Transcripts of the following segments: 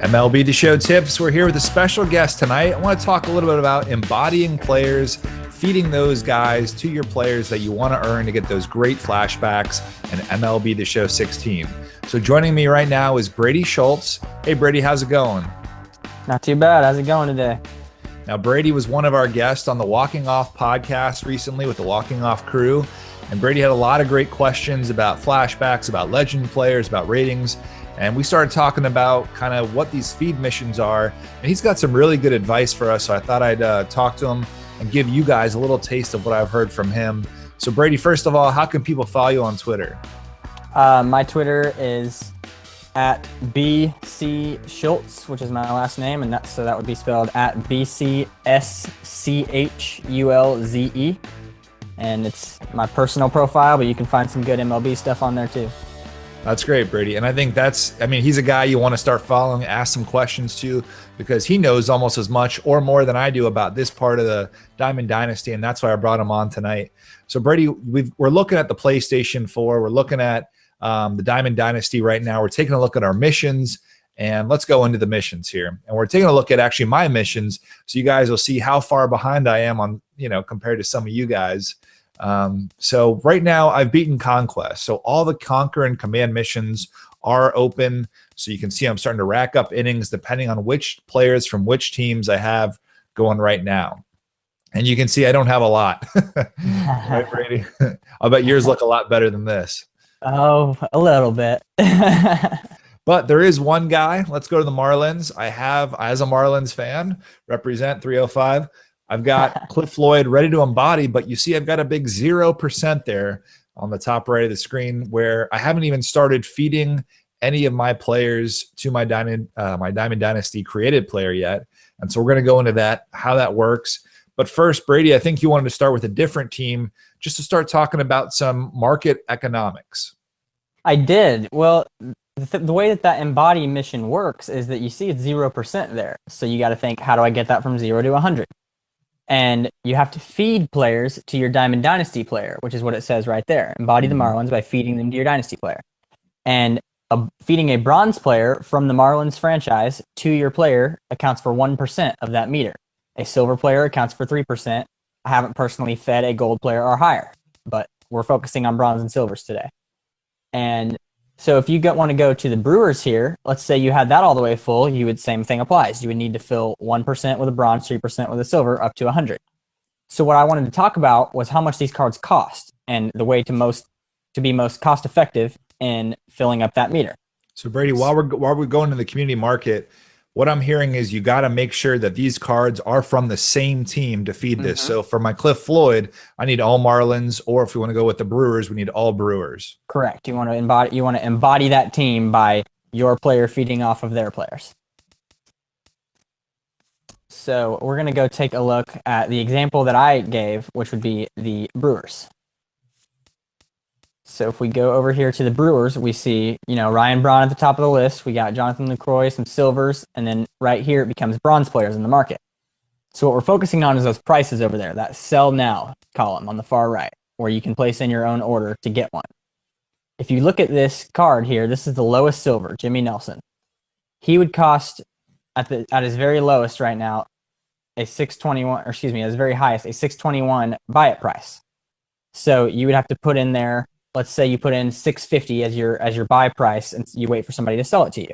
MLB The Show tips. We're here with a special guest tonight. I want to talk a little bit about embodying players, feeding those guys to your players that you want to earn to get those great flashbacks in MLB The Show 16. So joining me right now is Brady Schultz. Hey, Brady, how's it going? Not too bad. How's it going today? Now, Brady was one of our guests on the Walking Off podcast recently with the Walking Off crew. And Brady had a lot of great questions about flashbacks, about legend players, about ratings. And we started talking about kind of what these feed missions are. And he's got some really good advice for us. So I thought I'd talk to him and give you guys a little taste of what I've heard from him. So Brady, first of all, how can people follow you on Twitter? My Twitter is at BC Schultz, which is my last name. And that would be spelled at BCSCHULZE. And it's my personal profile, but you can find some good MLB stuff on there too. That's great, Brady. And I think he's a guy you want to start following, ask some questions to, because he knows almost as much or more than I do about this part of the Diamond Dynasty. And that's why I brought him on tonight. So Brady, we're looking at the PlayStation 4. We're looking at the Diamond Dynasty right now. We're taking a look at our missions, and let's go into the missions here. And we're taking a look at actually my missions. So you guys will see how far behind I am on, compared to some of you guys. So right now I've beaten Conquest. So all the Conquer and Command missions are open. So you can see I'm starting to rack up innings depending on which players from which teams I have going right now. And you can see I don't have a lot. Right, Brady? I'll bet yours look a lot better than this. Oh, a little bit. But there is one guy. Let's go to the Marlins. I have, as a Marlins fan, represent 305. I've got Cliff Floyd ready to embody, but you see I've got a big 0% there on the top right of the screen where I haven't even started feeding any of my players to my Diamond Dynasty created player yet. And so we're going to go into that, how that works. But first, Brady, I think you wanted to start with a different team just to start talking about some market economics. I did. Well, the way that embody mission works is that you see it's 0% there. So you got to think, how do I get that from 0 to 100? And you have to feed players to your Diamond Dynasty player, which is what it says right there. Embody the Marlins by feeding them to your Dynasty player. And feeding a bronze player from the Marlins franchise to your player accounts for 1% of that meter. A silver player accounts for 3%. I haven't personally fed a gold player or higher, but we're focusing on bronze and silvers today. And so if you want to go to the Brewers here, let's say you had that all the way full, same thing applies. You would need to fill 1% with a bronze, 3% with a silver, up to 100. So what I wanted to talk about was how much these cards cost and the way to be most cost effective in filling up that meter. So Brady, while we're going to the community market, what I'm hearing is you got to make sure that these cards are from the same team to feed this. So for my Cliff Floyd, I need all Marlins, or if we want to go with the Brewers, we need all Brewers. Correct. You want to embody that team by your player feeding off of their players. So we're going to go take a look at the example that I gave, which would be the Brewers. So if we go over here to the Brewers, we see, Ryan Braun at the top of the list. We got Jonathan LaCroix, some silvers, and then right here it becomes bronze players in the market. So what we're focusing on is those prices over there, that sell now column on the far right, where you can place in your own order to get one. If you look at this card here, this is the lowest silver, Jimmy Nelson. He would cost at his very lowest right now at his very highest, a 621 buy it price. So you would have to put in there, let's say you put in 650 as your buy price, and you wait for somebody to sell it to you.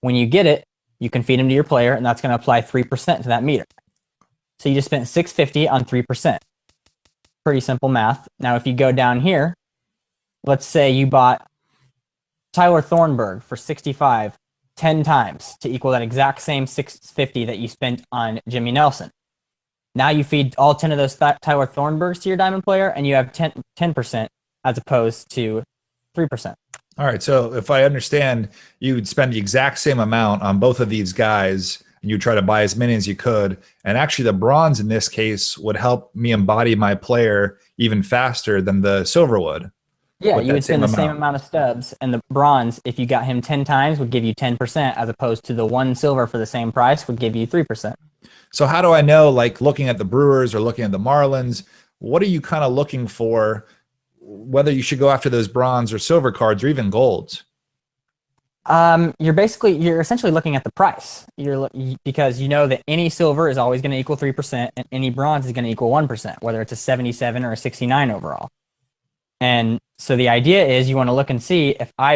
When you get it, you can feed them to your player, and that's going to apply 3% to that meter. So you just spent 650 on 3%. Pretty simple math. Now, if you go down here, let's say you bought Tyler Thornburg for 65 10 times to equal that exact same 650 that you spent on Jimmy Nelson. Now you feed all 10 of those Tyler Thornburgs to your diamond player, and you have 10%. As opposed to 3%. All right. So if I understand, you would spend the exact same amount on both of these guys, and you try to buy as many as you could. And actually, the bronze in this case would help me embody my player even faster than the silver would. Yeah, you would spend the same amount of stubs, and the bronze, if you got him 10 times, would give you 10%, as opposed to the one silver for the same price would give you 3%. So how do I know, like looking at the Brewers or looking at the Marlins, what are you kind of looking for, whether you should go after those bronze or silver cards or even golds? You're essentially looking at the price. Because you know that any silver is always going to equal 3% and any bronze is going to equal 1%, whether it's a 77 or a 69 overall. And so the idea is you want to look and see if I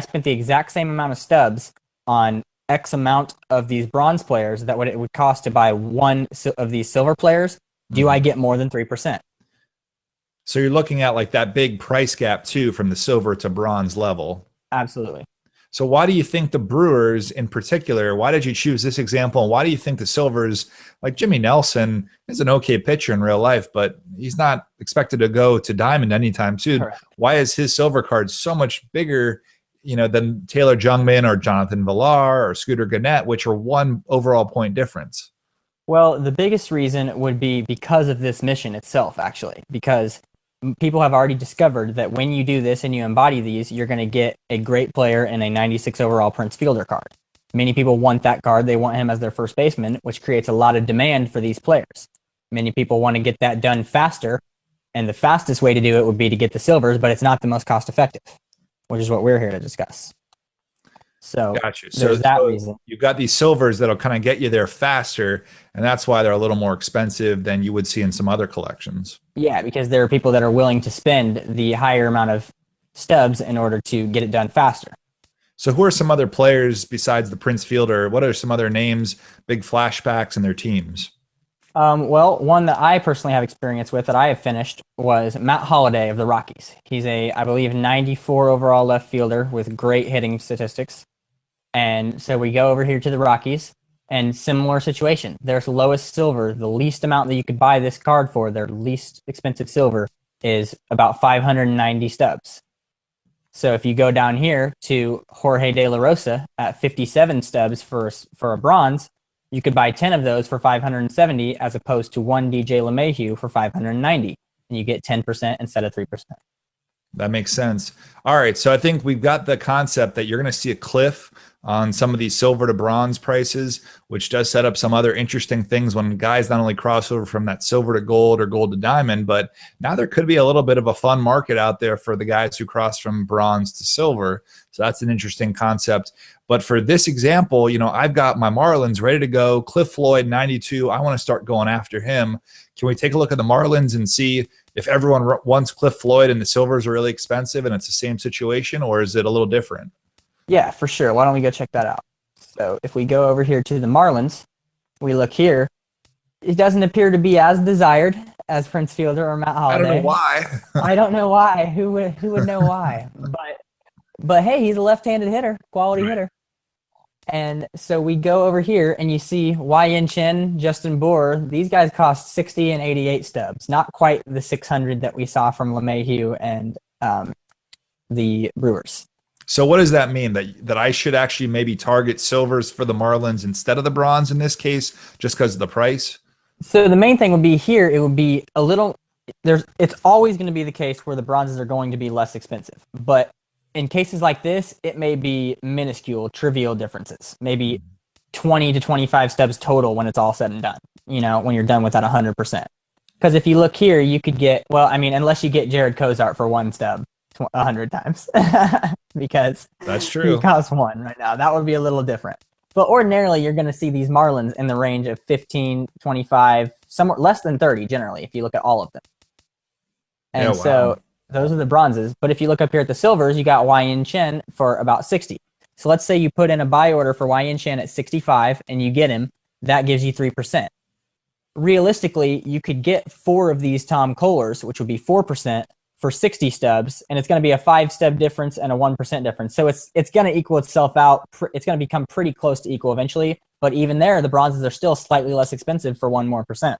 spent the exact same amount of stubs on X amount of these bronze players, that what it would cost to buy one of these silver players, do I get more than 3%? So you're looking at like that big price gap too, from the silver to bronze level. Absolutely. So why do you think the Brewers in particular, why did you choose this example? And why do you think the Silvers, like Jimmy Nelson, is an okay pitcher in real life, but he's not expected to go to Diamond anytime soon? Correct. Why is his silver card so much bigger, than Taylor Jungmann or Jonathan Villar or Scooter Gannett, which are one overall point difference? Well, the biggest reason would be because of this mission itself, actually, because people have already discovered that when you do this and you embody these, you're going to get a great player in a 96 overall Prince Fielder card. Many people want that card. They want him as their first baseman, which creates a lot of demand for these players. Many people want to get that done faster, and the fastest way to do it would be to get the silvers, but it's not the most cost effective, which is what we're here to discuss. So gotcha. There's that reason. You've got these silvers that'll kind of get you there faster, and that's why they're a little more expensive than you would see in some other collections. Yeah, because there are people that are willing to spend the higher amount of stubs in order to get it done faster. So who are some other players besides the Prince Fielder? What are some other names, big flashbacks in their teams? Well, one that I personally have experience with that I have finished was Matt Holliday of the Rockies. He's I believe, 94 overall left fielder with great hitting statistics. And so we go over here to the Rockies, and similar situation. Their lowest silver, the least amount that you could buy this card for, their least expensive silver, is about 590 stubs. So if you go down here to Jorge De La Rosa at 57 stubs for a bronze, you could buy 10 of those for 570 as opposed to one DJ LeMahieu for 590, and you get 10% instead of 3%. That makes sense. All right, so I think we've got the concept that you're going to see a cliff on some of these silver to bronze prices, which does set up some other interesting things when guys not only cross over from that silver to gold or gold to diamond, but now there could be a little bit of a fun market out there for the guys who cross from bronze to silver. So that's an interesting concept. But for this example, I've got my Marlins ready to go. Cliff Floyd, 92. I want to start going after him. Can we take a look at the Marlins and see if everyone wants Cliff Floyd and the silvers are really expensive and it's the same situation, or is it a little different? Yeah, for sure. Why don't we go check that out? So if we go over here to the Marlins, we look here. It doesn't appear to be as desired as Prince Fielder or Matt Holliday. I don't know why. I don't know why. Who would know why? But hey, he's a left-handed hitter, quality hitter. And so we go over here and you see Yin Chen, Justin Bour. These guys cost 60 and 88 stubs. Not quite the 600 that we saw from LeMahieu and the Brewers. So what does that mean? That I should actually maybe target silvers for the Marlins instead of the bronze in this case, just because of the price? So the main thing would be here, it would be a little it's always going to be the case where the bronzes are going to be less expensive. But in cases like this, it may be minuscule, trivial differences. Maybe 20 to 25 stubs total when it's all said and done, when you're done with that 100%. Because if you look here, you could get, unless you get Jared Cozart for one stub 100 times. Because that's true. He costs one right now. That would be a little different. But ordinarily, you're going to see these Marlins in the range of 15, 25, somewhere less than 30 generally, if you look at all of them. And so those are the bronzes. But if you look up here at the silvers, you got Yin Chen for about 60. So let's say you put in a buy order for Yin Chen at 65 and you get him. That gives you 3%. Realistically, you could get 4 of these Tom Kohlers, which would be 4%, for 60 stubs, and it's going to be a 5-stub difference and a 1% difference. So it's going to equal itself out. It's going to become pretty close to equal eventually. But even there, the bronzes are still slightly less expensive for 1 more percent.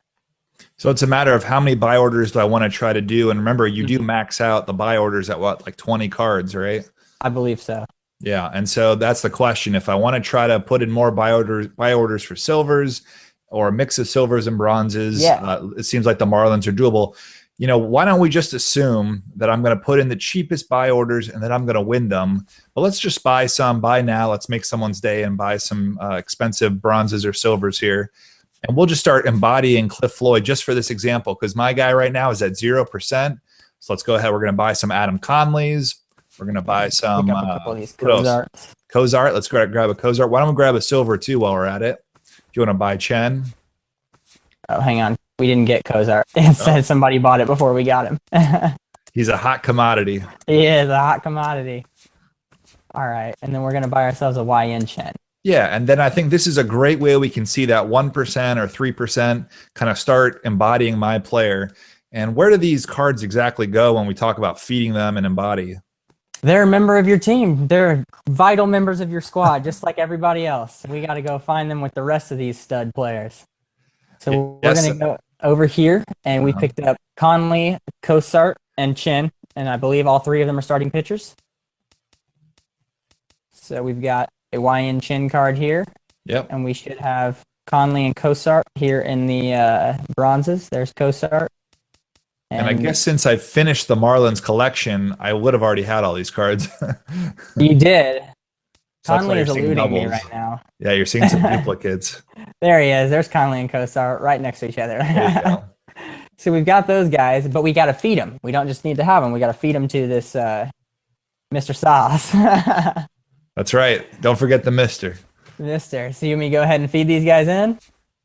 So it's a matter of how many buy orders do I want to try to do? And remember, you do max out the buy orders at what, like 20 cards, right? I believe so. Yeah, and so that's the question. If I want to try to put in more buy orders for silvers or a mix of silvers and bronzes, it seems like the Marlins are doable. Why don't we just assume that I'm going to put in the cheapest buy orders and then I'm going to win them? But let's just buy now. Let's make someone's day and buy some expensive bronzes or silvers here. And we'll just start embodying Cliff Floyd just for this example, because my guy right now is at 0%. So let's go ahead. We're going to buy some Adam Conleys. We're gonna buy Pick some. up a couple of these What else? Cozarts. Cozart. Let's grab a Cozart. Why don't we grab a silver too while we're at it? Do you want to buy Chen? Oh, hang on. We didn't get Cozart. It said somebody bought it before we got him. He's a hot commodity. He is a hot commodity. All right, and then we're gonna buy ourselves a YN Chen. Yeah, and then I think this is a great way we can see that 1% or 3% kind of start embodying my player. And where do these cards exactly go when we talk about feeding them and embody? They're a member of your team. They're vital members of your squad, just like everybody else. We got to go find them with the rest of these stud players. So we're going to go over here, and we picked up Conley, Cozart, and Chen, and I believe all three of them are starting pitchers. So we've got a YN Chen card here. Yep. And we should have Conley and Cozart here in the bronzes. There's Cozart. And I guess since I finished the Marlins collection, I would have already had all these cards. You did. So Conley is eluding doubles. me right now. Yeah, you're seeing some duplicates. There he is. There's Conley and Cozart right next to each other. There you go. So we've got those guys, but we got to feed them. We don't just need to have them. We got to feed them to this Mr. Sauce. That's right. Don't forget the Mister. Mister. So you want me to go ahead and feed these guys in?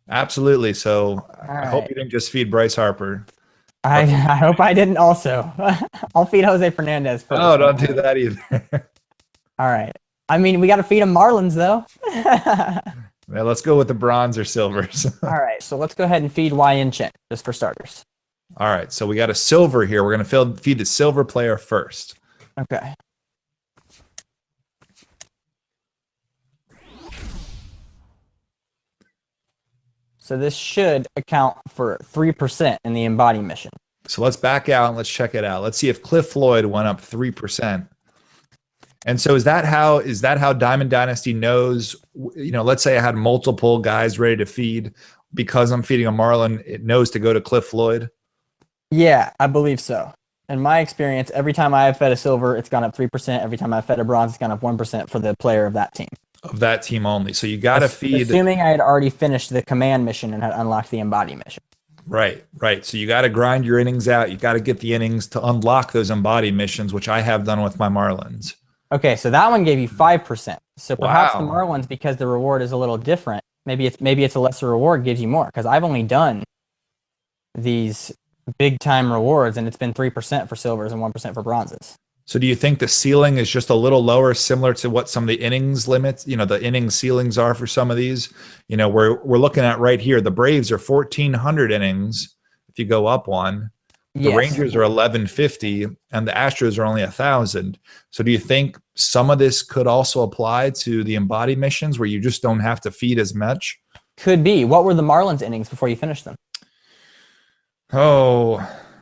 Absolutely. So I hope right. you didn't just feed Bryce Harper. I hope I didn't also. I'll feed Jose Fernandez first. Oh, don't do that either. All right. I mean, we got to feed them Marlins, though. Yeah, let's go with the bronze or silvers. All right. So let's go ahead and feed YN Chen, just for starters. All right. So we got a silver here. We're going to feed the silver player first. Okay. So this should account for 3% in the Embody mission. So let's back out and let's check it out. Let's see if Cliff Floyd went up 3%. And so is that how Diamond Dynasty knows, let's say I had multiple guys ready to feed because I'm feeding a Marlin, it knows to go to Cliff Floyd? Yeah, I believe so. In my experience, every time I have fed a silver, it's gone up 3%. Every time I've fed a bronze, it's gone up 1% for the player of that team. Of that team only. So you got to feed. Assuming I had already finished the command mission and had unlocked the Embody mission. Right. So you got to grind your innings out. You got to get the innings to unlock those Embody missions, which I have done with my Marlins. Okay, so that one gave you 5%. So perhaps the Wow. Marlins, because the reward is a little different, maybe it's a lesser reward, gives you more. Because I've only done these big time rewards, and it's been 3% for silvers and 1% for bronzes. So do you think the ceiling is just a little lower, similar to what some of the innings limits, the inning ceilings are for some of these? We're looking at right here. The Braves are 1,400 innings if you go up one. The Yes. Rangers are 1,150, and the Astros are only 1,000. So do you think some of this could also apply to the Embody missions where you just don't have to feed as much? Could be. What were the Marlins innings before you finished them? Oh,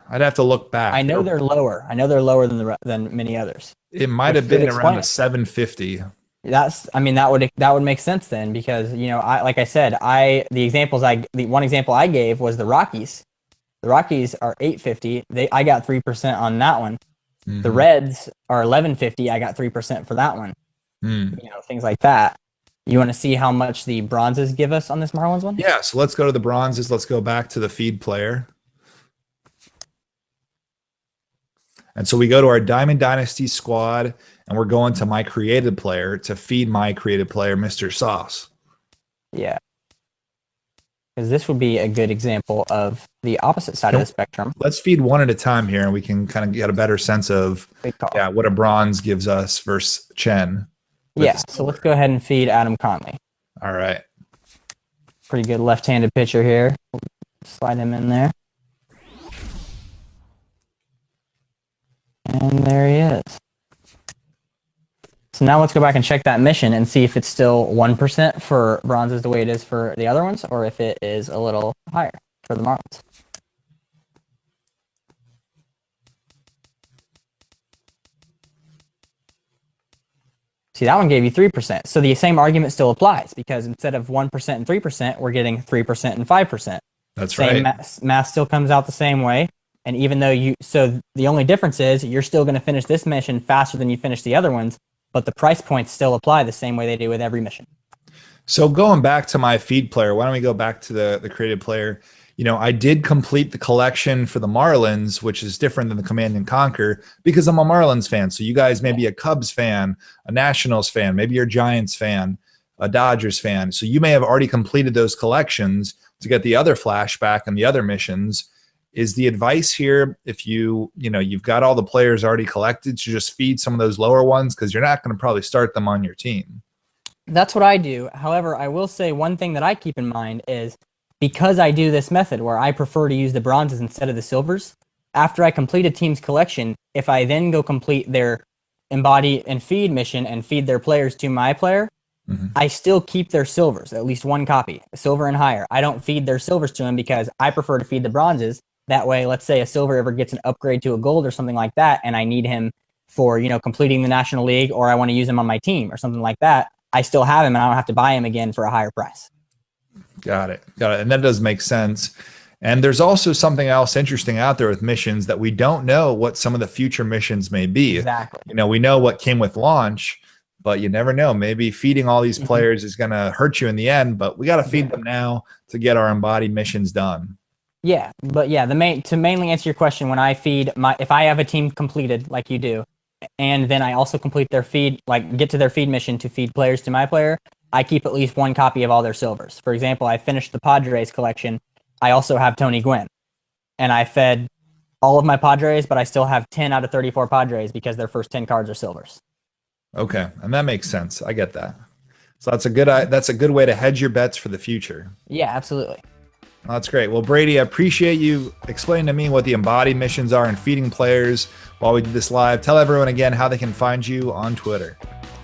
I'd have to look back. I know they're lower. I know they're lower than many others. It might have been around a 750. That would make sense then, because the one example I gave was the Rockies. The Rockies are 850. I got 3% on that one. Mm-hmm. The Reds are 1150. I got 3% for that one. Things like that. You want to see how much the bronzes give us on this Marlins one? Yeah, so let's go to the bronzes. Let's go back to the feed player. And so we go to our Diamond Dynasty squad, and we're going to my created player to feed my created player, Mr. Sauce. Yeah. Because this would be a good example of the opposite side of the spectrum. Let's feed one at a time here, and we can kind of get a better sense of what a bronze gives us versus Chen. Yeah, so let's go ahead and feed Adam Conley. All right. Pretty good left-handed pitcher here. Slide him in there. And there he is. So now let's go back and check that mission and see if it's still 1% for bronzes the way it is for the other ones, or if it is a little higher for the Marlins. See, that one gave you 3%. So the same argument still applies, because instead of 1% and 3%, we're getting 3% and 5%. That's right. Math still comes out the same way. And even though so the only difference is you're still going to finish this mission faster than you finish the other ones, but the price points still apply the same way they do with every mission. So going back to my feed player, why don't we go back to the created player? I did complete the collection for the Marlins, which is different than the Command and Conquer because I'm a Marlins fan. So you guys may be a Cubs fan, a Nationals fan, maybe you're a Giants fan, a Dodgers fan. So you may have already completed those collections to get the other flashback and the other missions. Is the advice here, if you've got all the players already collected, to just feed some of those lower ones because you're not going to probably start them on your team? That's what I do. However, I will say one thing that I keep in mind is because I do this method where I prefer to use the bronzes instead of the silvers, after I complete a team's collection, if I then go complete their embody and feed mission and feed their players to my player, I still keep their silvers, at least one copy, a silver and higher. I don't feed their silvers to him because I prefer to feed the bronzes. That way, let's say a silver ever gets an upgrade to a gold or something like that, and I need him for, completing the National League, or I want to use him on my team or something like that, I still have him and I don't have to buy him again for a higher price. Got it. And that does make sense. And there's also something else interesting out there with missions that we don't know what some of the future missions may be. Exactly. We know what came with launch, but you never know. Maybe feeding all these players is going to hurt you in the end, but we got to feed them now to get our embodied missions done. Yeah, but to mainly answer your question, when I feed if I have a team completed like you do, and then I also complete their feed, like get to their feed mission to feed players to my player, I keep at least one copy of all their silvers. For example, I finished the Padres collection. I also have Tony Gwynn, and I fed all of my Padres, but I still have 10 out of 34 Padres because their first 10 cards are silvers. Okay, and that makes sense. I get that. So that's a good way to hedge your bets for the future. Yeah, absolutely. Well, that's great. Well, Brady, I appreciate you explaining to me what the embodied missions are and feeding players while we do this live. Tell everyone again how they can find you on Twitter.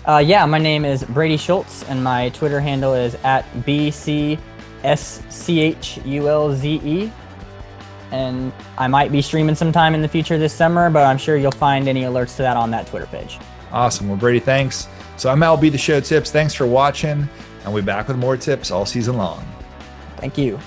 My name is Brady Schultz, and my Twitter handle is @BCSCHULZE. And I might be streaming sometime in the future this summer, but I'm sure you'll find any alerts to that on that Twitter page. Awesome. Well, Brady, thanks. So MLB The Show tips. Thanks for watching, and we'll be back with more tips all season long. Thank you.